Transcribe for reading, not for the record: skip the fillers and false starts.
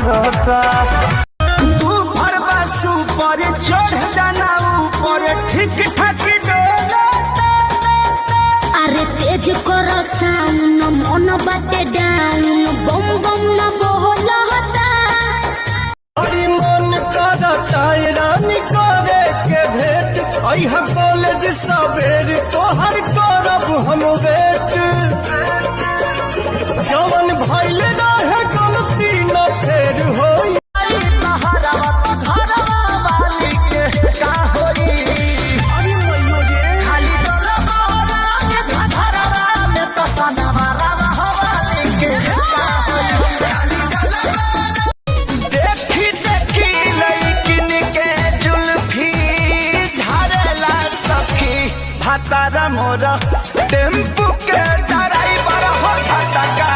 मारता। तू भरवा सुपर चढ़ जाना ऊपर ठीक ठाक डोला। अरे तेज करो साउंड मन बाटे डाउन बम बम न बोलता। बड़ी मन करता रानी करे के भेंट अइहा कॉलेज सवेर तोहर करब हम वेट। जवन भइल रहे गलती न फेर होई। तारा मोरा टेम्पू के ड्राइवर हो छटका